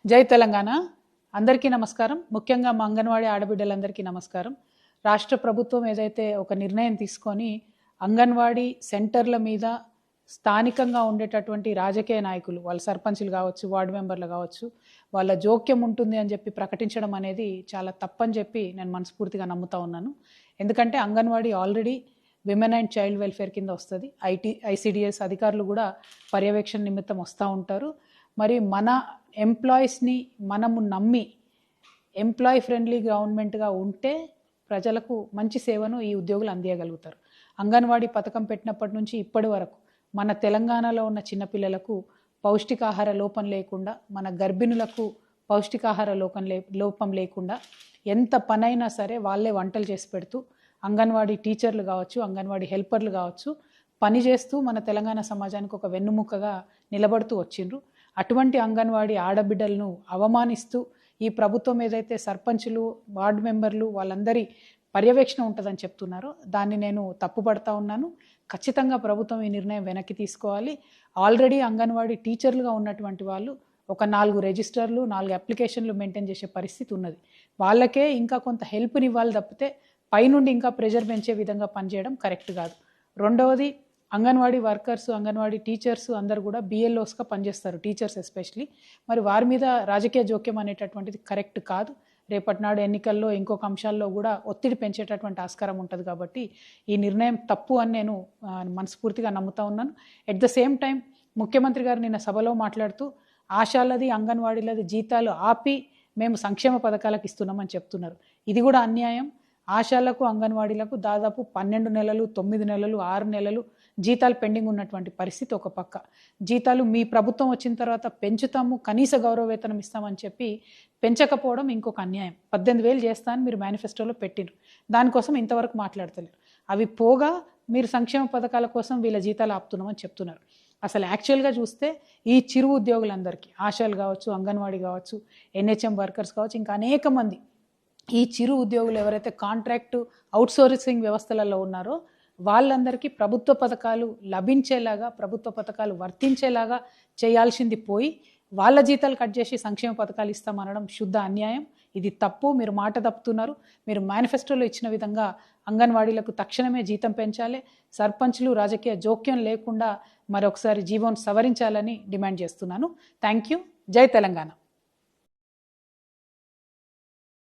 జై తెలంగాణ. అందరికీ నమస్కారం. ముఖ్యంగా మా అంగన్వాడీ ఆడబిడ్డలందరికీ నమస్కారం. రాష్ట్ర ప్రభుత్వం ఏదైతే ఒక నిర్ణయం తీసుకొని అంగన్వాడీ సెంటర్ల మీద స్థానికంగా ఉండేటటువంటి రాజకీయ నాయకులు, వాళ్ళ సర్పంచులు కావచ్చు, వార్డు మెంబర్లు కావచ్చు, వాళ్ళ జోక్యం ఉంటుంది అని చెప్పి ప్రకటించడం అనేది చాలా తప్పని చెప్పి నేను మనస్ఫూర్తిగా నమ్ముతా ఉన్నాను. ఎందుకంటే anganwadi already women and child welfare కింద వస్తుంది. ఐసిడిఎస్ అధికారులు కూడా పర్యవేక్షణ నిమిత్తం వస్తూ ఉంటారు. మరి మన ఎంప్లాయీస్ని మనము నమ్మి ఎంప్లాయీ ఫ్రెండ్లీ గవర్నమెంట్గా ఉంటే ప్రజలకు మంచి సేవను ఈ ఉద్యోగులు అందియగలుగుతారు. అంగన్వాడీ పథకం పెట్టినప్పటి నుంచి ఇప్పటి వరకు మన తెలంగాణలో ఉన్న చిన్నపిల్లలకు పౌష్టికాహార లోపం లేకుండా, మన గర్భిణులకు పౌష్టికాహార లోపం లేకుండా ఎంత పనైనా సరే వాళ్ళే వంటలు చేసి పెడుతూ అంగన్వాడీ టీచర్లు కావచ్చు, అంగన్వాడీ హెల్పర్లు కావచ్చు, పని చేస్తూ మన తెలంగాణ సమాజానికి ఒక వెన్నుముక్కగా నిలబడుతూ వచ్చిండ్రు. అటువంటి అంగన్వాడీ ఆడబిడ్డలను అవమానిస్తూ ఈ ప్రభుత్వం ఏదైతే సర్పంచులు, వార్డు మెంబర్లు వాళ్ళందరి పర్యవేక్షణ ఉంటుందని చెప్తున్నారో దాన్ని నేను తప్పుపడతా ఉన్నాను. ఖచ్చితంగా ప్రభుత్వం ఈ నిర్ణయం వెనక్కి తీసుకోవాలి. ఆల్రెడీ అంగన్వాడీ టీచర్లుగా ఉన్నటువంటి వాళ్ళు ఒక 4 రిజిస్టర్లు, 4 అప్లికేషన్లు మెయింటైన్ చేసే పరిస్థితి ఉన్నది. వాళ్ళకే ఇంకా కొంత హెల్ప్ని ఇవ్వాలి తప్పితే పైనుండి ఇంకా ప్రెషర్ పెంచే విధంగా పనిచేయడం కరెక్ట్ కాదు. రెండవది, అంగన్వాడీ వర్కర్స్, అంగన్వాడీ టీచర్స్ అందరు కూడా బిఎల్ఓస్గా పనిచేస్తారు, టీచర్స్ ఎస్పెషలీ. మరి వారి మీద రాజకీయ జోక్యం అనేటటువంటిది కరెక్ట్ కాదు. రేపటి నాడు ఎన్నికల్లో ఇంకొక అంశాల్లో కూడా ఒత్తిడి పెంచేటటువంటి ఆస్కారం ఉంటుంది. కాబట్టి ఈ నిర్ణయం తప్పు అని నేను మనస్ఫూర్తిగా నమ్ముతా ఉన్నాను. ఎట్ ద సేమ్ టైం ముఖ్యమంత్రి గారు నిన్న సభలో మాట్లాడుతూ ఆశాలది, అంగన్వాడీలది జీతాలు ఆపి మేము సంక్షేమ పథకాలకు ఇస్తున్నామని చెప్తున్నారు. ఇది కూడా అన్యాయం. ఆశాలకు, అంగన్వాడీలకు దాదాపు 12 నెలలు, 9 నెలలు, 6 నెలలు జీతాలు పెండింగ్ ఉన్నటువంటి పరిస్థితి ఒక పక్క. జీతాలు మీ ప్రభుత్వం వచ్చిన తర్వాత పెంచుతాము, కనీస గౌరవ వేతనం ఇస్తామని చెప్పి పెంచకపోవడం ఇంకొక అన్యాయం. 18,000 చేస్తానని మీరు మేనిఫెస్టోలో పెట్టిండ్రు, దానికోసం ఇంతవరకు మాట్లాడతలేరు. అవి పోగా మీరు సంక్షేమ పథకాల కోసం వీళ్ళ జీతాలు ఆపుతున్నామని చెప్తున్నారు. అసలు యాక్చువల్గా చూస్తే ఈ చిరు ఉద్యోగులందరికీ, ఆశాలు కావచ్చు, అంగన్వాడీ కావచ్చు, ఎన్హెచ్ఎం వర్కర్స్ కావచ్చు, ఇంకా అనేక మంది ఈ చిరు ఉద్యోగులు ఎవరైతే కాంట్రాక్టు అవుట్సోర్సింగ్ వ్యవస్థలలో ఉన్నారో వాళ్ళందరికీ ప్రభుత్వ పథకాలు లభించేలాగా, ప్రభుత్వ పథకాలు వర్తించేలాగా చేయాల్సింది పోయి వాళ్ళ జీతాలు కట్ చేసి సంక్షేమ పథకాలు ఇస్తామనడం శుద్ధ అన్యాయం. ఇది తప్పు. మీరు మాట తప్పుతున్నారు. మీరు మేనిఫెస్టోలో ఇచ్చిన విధంగా అంగన్వాడీలకు తక్షణమే జీతం పెంచాలి, సర్పంచ్లు రాజకీయ జోక్యం లేకుండా మరొకసారి జీవోను సవరించాలని డిమాండ్ చేస్తున్నాను. Thank you. జై తెలంగాణ.